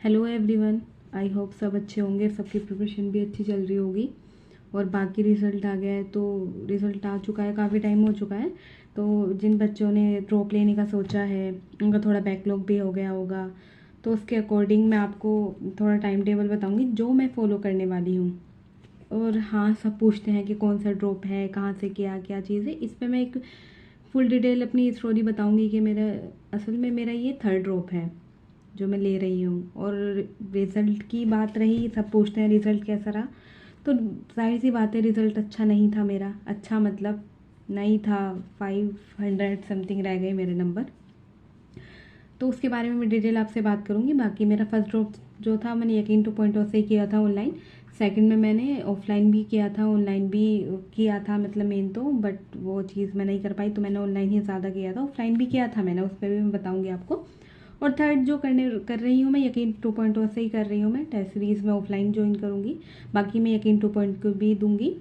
Hello everyone. I hope सब अच्छे होंगे, सबकी प्रिपरेशन भी अच्छी चल रही होगी। और बाकी रिज़ल्ट आ गया है तो रिज़ल्ट आ चुका है, काफ़ी टाइम हो चुका है। तो जिन बच्चों ने ड्रॉप लेने का सोचा है उनका थोड़ा बैकलॉग भी हो गया होगा। तो उसके अकॉर्डिंग मैं आपको थोड़ा टाइम टेबल बताऊंगी जो मैं फ़ॉलो करने वाली हूँ। और हाँ, सब पूछते हैं कि कौन सा ड्रॉप है, कहाँ से किया, क्या चीज़ है। इस पे मैं एक फुल डिटेल अपनी स्टोरी बताऊंगी कि मेरा असल में मेरा ये थर्ड ड्रॉप है जो मैं ले रही हूँ। और रिज़ल्ट की बात रही, सब पूछते हैं रिज़ल्ट कैसा रहा। तो जाहिर सी बात है, रिज़ल्ट अच्छा नहीं था मेरा। अच्छा मतलब नहीं था, 500 समथिंग रह गए मेरे नंबर। तो उसके बारे में मैं डिटेल आपसे बात करूँगी। बाकी मेरा फर्स्ट ड्रॉप जो था मैंने यकीन 2.0 से किया था ऑनलाइन। सेकंड में मैंने ऑफलाइन भी किया था, ऑनलाइन भी किया था, मतलब मेन तो, बट वो चीज़ मैं नहीं कर पाई तो मैंने ऑनलाइन ही ज़्यादा किया था। ऑफलाइन भी किया था मैंने, उस पर भी मैं बताऊँगी आपको। और थर्ड जो कर रही हूँ मैं, यकीन 2.0 से ही कर रही हूँ मैं। टेस्ट सीरीज़ में ऑफलाइन ज्वाइन करूँगी, बाकी मैं यकीन 2.0 भी दूँगी।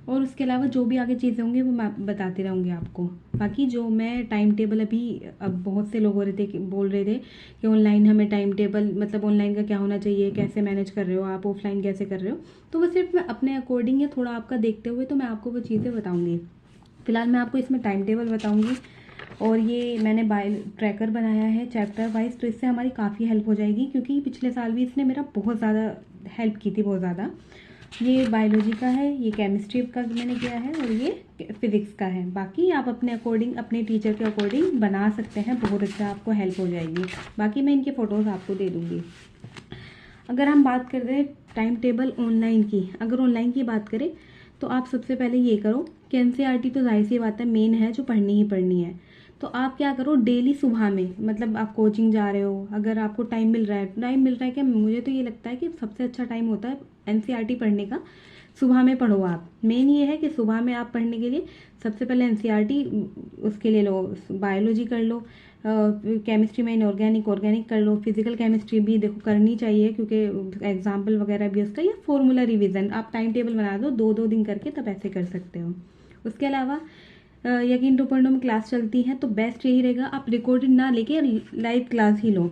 और उसके अलावा जो भी आगे चीज़ें होंगी वो मैं बताती रहूँगी आपको। बाकी जो मैं टाइम टेबल अभी, अब बहुत से लोग हो रहे थे बोल रहे थे कि ऑनलाइन हमें टाइम टेबल, मतलब ऑनलाइन का क्या होना चाहिए, कैसे मैनेज कर रहे हो आप, ऑफलाइन कैसे कर रहे हो। तो वो सिर्फ मैं अपने अकॉर्डिंग या थोड़ा आपका देखते हुए तो मैं आपको वो चीज़ें बताऊँगी। फिलहाल मैं आपको इसमें टाइम टेबल बताऊँगी। और ये मैंने बाय ट्रैकर बनाया है चैप्टर वाइज, तो इससे हमारी काफ़ी हेल्प हो जाएगी, क्योंकि पिछले साल भी इसने मेरा बहुत ज़्यादा हेल्प की थी, बहुत ज़्यादा। ये बायोलॉजी का है, ये केमिस्ट्री का मैंने किया है, और ये फिज़िक्स का है। बाकी आप अपने अकॉर्डिंग, अपने टीचर के अकॉर्डिंग बना सकते हैं, बहुत अच्छा आपको हेल्प हो जाएगी। बाकी मैं इनके फ़ोटोज़ आपको दे दूँगी। अगर हम बात कर रहे हैं टाइम टेबल ऑनलाइन की, अगर ऑनलाइन की बात करें तो आप सबसे पहले ये करो कि एनसीईआरटी तो जाहिर सी बात है मेन है, जो पढ़नी ही पढ़नी है। तो आप क्या करो, डेली सुबह में, मतलब आप कोचिंग जा रहे हो, अगर आपको टाइम मिल रहा है क्या, मुझे तो ये लगता है कि सबसे अच्छा टाइम होता है एनसीईआरटी पढ़ने का, सुबह में पढ़ो आप। मेन ये है कि सुबह में आप पढ़ने के लिए सबसे पहले एनसीईआरटी उसके ले लो, बायोलॉजी कर लो, केमिस्ट्री में इनऑर्गेनिक, ऑर्गेनिक कर लो, फिजिकल केमिस्ट्री भी देखो करनी चाहिए, क्योंकि एग्जाम्पल वगैरह भी उसका, या फॉर्मूला रिवीजन आप टाइम टेबल बना दो, 2-2 दिन करके, तब ऐसे कर सकते हो। उसके अलावा यकीन 2.0 में क्लास चलती है तो बेस्ट यही रहेगा, आप रिकॉर्डेड ना लेके लाइव क्लास ही लो।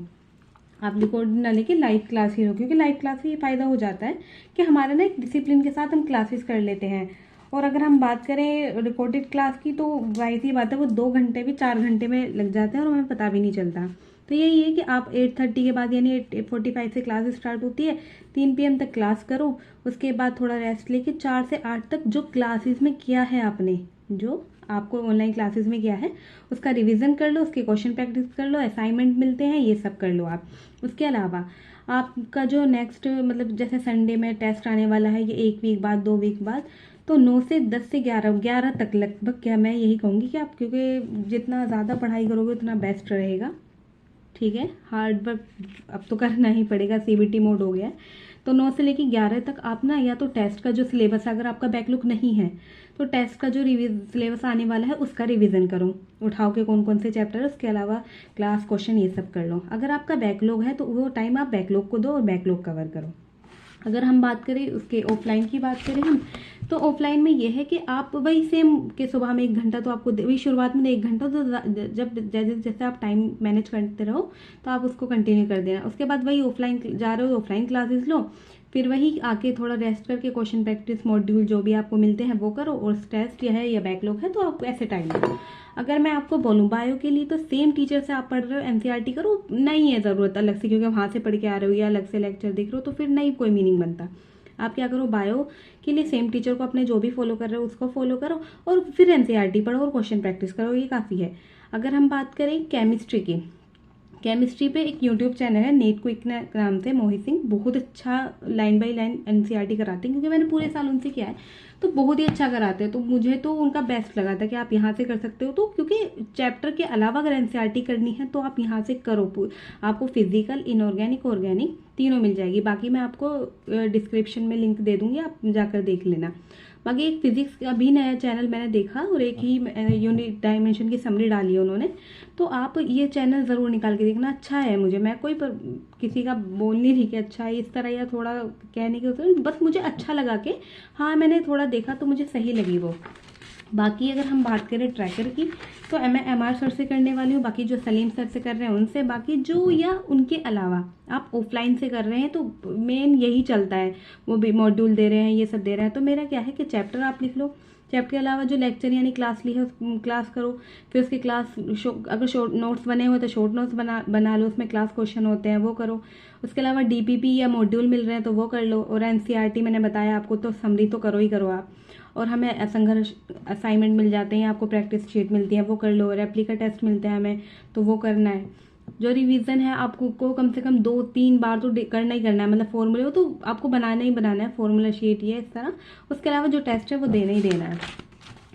आप रिकॉर्ड ना लेके लाइव क्लास ही लो, क्योंकि लाइव क्लास में ये फ़ायदा हो जाता है कि हमारा ना एक डिसिप्लिन के साथ हम क्लासेस कर लेते हैं। और अगर हम बात करें रिकॉर्डेड क्लास की, तो जाहिर सी बात है वो 2 घंटे भी 4 घंटे में लग जाते हैं और हमें पता भी नहीं चलता। तो यही है कि आप 8:30 के बाद, यानी 8:45 से क्लास स्टार्ट होती है, 3 PM तक क्लास करो। उसके बाद थोड़ा रेस्ट लेके 4 से 8 तक जो क्लासेस में किया है आपने, जो आपको ऑनलाइन क्लासेस में किया है, उसका रिवीजन कर लो, उसके क्वेश्चन प्रैक्टिस कर लो, असाइनमेंट मिलते हैं, ये सब कर लो आप। उसके अलावा आपका जो नेक्स्ट, मतलब जैसे संडे में टेस्ट आने वाला है, ये 1 वीक बाद, 2 वीक बाद, तो 9 से 10 से 11 तक लगभग, क्या मैं यही कहूँगी कि आप, क्योंकि जितना ज़्यादा पढ़ाई करोगे उतना बेस्ट रहेगा। ठीक है, हार्ड वर्क अब तो करना ही पड़ेगा, सीबीटी मोड हो गया है। तो 9 से लेकर 11 तक आप ना, या तो टेस्ट का जो सिलेबस है, अगर आपका बैकलॉग नहीं है तो टेस्ट का जो सिलेबस आने वाला है उसका रिवीजन करो, उठाओ के कौन कौन से चैप्टर है। उसके अलावा क्लास क्वेश्चन ये सब कर लो। अगर आपका बैकलॉग है तो वो टाइम आप बैकलॉग को दो और बैकलॉग कवर करो। अगर हम बात करें उसके ऑफलाइन की बात करें हम, तो ऑफलाइन में ये है कि आप वही सेम कि सुबह में 1 घंटा तो आपको वही शुरुआत में 1 घंटा, तो जब जैसे जैसे आप टाइम मैनेज करते रहो तो आप उसको कंटिन्यू कर देना। उसके बाद वही ऑफलाइन जा रहे हो, ऑफलाइन क्लासेस लो, फिर वही आके थोड़ा रेस्ट करके क्वेश्चन प्रैक्टिस मॉड्यूल जो भी आपको मिलते हैं वो करो। और टेस्ट यह है या बैकलॉग है तो आप ऐसे टाइम दो। अगर मैं आपको बोलूँ बायो के लिए, तो सेम टीचर से आप पढ़ रहे हो, एनसीईआरटी करो, नहीं है ज़रूरत अलग से, क्योंकि वहाँ से पढ़ के आ रहे हो या अलग से लेक्चर देख रहे हो तो फिर नहीं कोई मीनिंग बनता। आप क्या करो, बायो के लिए सेम टीचर को अपने जो भी फॉलो कर रहे हो उसको फॉलो करो, और फिर एनसीईआरटी पढ़ो और क्वेश्चन प्रैक्टिस करो, ये काफ़ी है। अगर हम बात करें केमिस्ट्री की, केमिस्ट्री पे एक यूट्यूब चैनल है नीट क्विक नाम से, मोहित सिंह, बहुत अच्छा लाइन बाय लाइन एनसीईआरटी कराते हैं, क्योंकि मैंने पूरे साल उनसे किया है तो बहुत ही अच्छा कराते हैं। तो मुझे तो उनका बेस्ट लगा था कि आप यहाँ से कर सकते हो, तो क्योंकि चैप्टर के अलावा अगर एनसीईआरटी करनी है तो आप यहाँ से करो। आपको फिजिकल, इनऑर्गेनिक, ऑर्गेनिक तीनों मिल जाएगी। बाकी मैं आपको डिस्क्रिप्शन में लिंक दे दूंगी, आप जाकर देख लेना। बाकी एक फिजिक्स का भी नया चैनल मैंने देखा, और एक ही यूनिट डायमेंशन की समरी डाली है उन्होंने, तो आप ये चैनल ज़रूर निकाल के देखना, अच्छा है। मुझे, मैं कोई किसी का बोल नहीं रही कि अच्छा है इस तरह, या थोड़ा कहने के, बस मुझे अच्छा लगा कि हाँ, मैंने थोड़ा देखा तो मुझे सही लगी वो। बाकी अगर हम बात करें ट्रैकर की, तो मैं MR सर से करने वाली हूँ, बाकी जो सलीम सर से कर रहे हैं उनसे, बाकी जो या उनके अलावा आप ऑफलाइन से कर रहे हैं तो मेन यही चलता है, वो भी मॉड्यूल दे रहे हैं, ये सब दे रहे हैं। तो मेरा क्या है कि चैप्टर आप लिख लो, चैप्टर के अलावा जो लेक्चर यानी क्लास ली है उस क्लास करो, फिर उसकी क्लास अगर शॉर्ट नोट्स बने हुए तो शॉर्ट नोट्स बना लो, उसमें क्लास क्वेश्चन होते हैं वो करो। उसके अलावा DPP या मॉड्यूल मिल रहे हैं तो वो कर लो, और NCERT मैंने बताया आपको तो समरी तो करो ही करो आप। और हमें संघर्ष असाइनमेंट मिल जाते हैं, आपको प्रैक्टिस शीट मिलती है वो कर लो, रेप्लिका टेस्ट मिलते हैं हमें तो वो करना है। जो रिवीजन है आपको को कम से कम 2-3 बार तो करना ही करना है, मतलब फॉर्मूले हो तो आपको बनाना ही बनाना है, फॉर्मूला शीट ये इस तरह। उसके अलावा जो टेस्ट है वो देना ही देना है।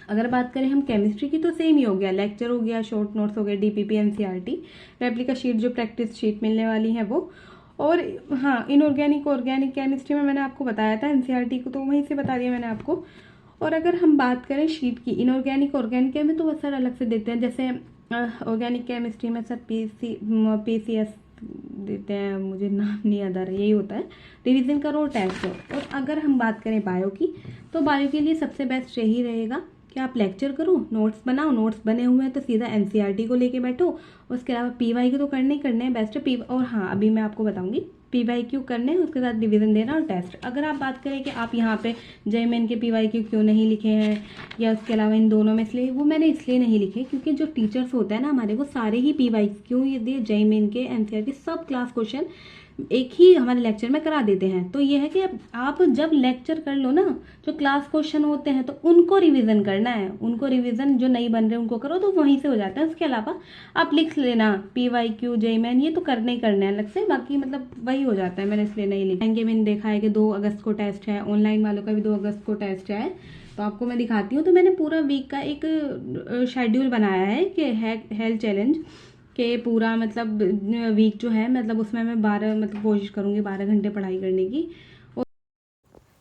अगर बात करें हम केमिस्ट्री की तो सेम ही हो गया, लेक्चर हो गया, शॉर्ट नोट्स हो गए, DPP NCERT, रेप्लिका शीट जो प्रैक्टिस शीट मिलने वाली है वो। और हाँ, इनऑर्गेनिक ऑर्गेनिक केमिस्ट्री में मैंने आपको बताया था, NCERT को तो वहीं से बता दिया मैंने आपको। और अगर हम बात करें शीट की इनऑर्गेनिक ऑर्गेनिक में तो वो सर अलग से देते हैं, जैसे ऑर्गेनिक केमिस्ट्री में सर PCS देते हैं, मुझे नाम नहीं याद आ रहा, यही होता है। रिवीजन करो और टेस्ट करो। और अगर हम बात करें बायो की, तो बायो के लिए सबसे बेस्ट यही रहेगा कि आप लेक्चर करो, नोट्स बनाओ, नोट्स बने हुए हैं तो सीधा NCERT को लेके बैठो। उसके अलावा PYQ तो करने ही करने हैं, बेस्ट है। और हाँ, अभी मैं आपको बताऊंगी PYQ करने हैं, उसके साथ डिवीजन देना और टेस्ट। अगर आप बात करें कि आप यहाँ पे JMN के PYQ क्यों नहीं लिखे हैं, या उसके अलावा इन दोनों में, इसलिए वो मैंने इसलिए नहीं लिखे क्योंकि जो टीचर्स होते हैं ना हमारे, वो सारे ही PYQ ये JMN के NCERT सब क्लास क्वेश्चन एक ही हमारे लेक्चर में करा देते हैं। तो ये है कि आप जब लेक्चर कर लो ना, जो क्लास क्वेश्चन होते हैं तो उनको रिवीजन करना है, उनको रिवीजन जो नहीं बन रहे उनको करो तो वहीं से हो जाता है। उसके अलावा आप लिख लेना PYQ JMN ये तो करने ही करने हैं अलग से, बाकी मतलब वही हो जाता है, मैंने इसलिए नहीं लिखेंगे। मैंने देखा है कि 2 अगस्त को टेस्ट है, ऑनलाइन वालों का भी 2 अगस्त को टेस्ट है, तो आपको मैं दिखाती हूँ। तो मैंने पूरा वीक का एक शेड्यूल बनाया है कि हेल्थ चैलेंज के पूरा मतलब वीक जो है, मतलब उसमें मैं 12 मतलब कोशिश करूँगी 12 घंटे पढ़ाई करने की। और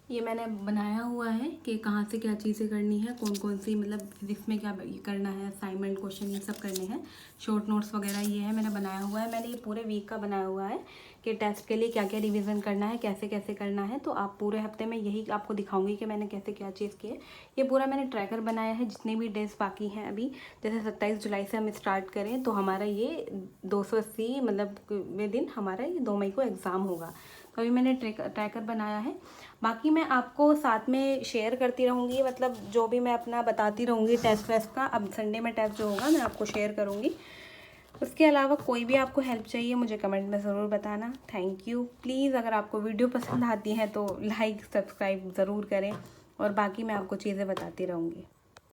ये मैंने बनाया हुआ है कि कहाँ से क्या चीज़ें करनी है, कौन कौन सी मतलब फिजिक्स में क्या करना है, असाइनमेंट क्वेश्चन ये सब करने हैं, शॉर्ट नोट्स वगैरह ये है मैंने बनाया हुआ है। मैंने ये पूरे वीक का बनाया हुआ है कि टेस्ट के लिए क्या क्या रिवीजन करना है, कैसे कैसे करना है। तो आप पूरे हफ्ते में यही आपको दिखाऊंगी कि मैंने कैसे क्या चीज़ की है। ये पूरा मैंने ट्रैकर बनाया है, जितने भी डेज बाकी हैं अभी, जैसे 27 जुलाई से हम स्टार्ट करें तो हमारा ये 280 मतलब वे दिन हमारा ये 2 मई को एग्ज़ाम होगा। तो अभी मैंने ट्रैकर बनाया है, बाकी मैं आपको साथ में शेयर करती रहूँगी, मतलब जो भी मैं अपना बताती रहूँगी टेस्ट वेस्ट का। अब संडे में टेस्ट जो होगा मैं आपको शेयर करूँगी। उसके अलावा कोई भी आपको हेल्प चाहिए मुझे कमेंट में ज़रूर बताना। Thank you. प्लीज़ अगर आपको वीडियो पसंद आती है तो लाइक सब्सक्राइब ज़रूर करें, और बाकी मैं आपको चीज़ें बताती रहूँगी।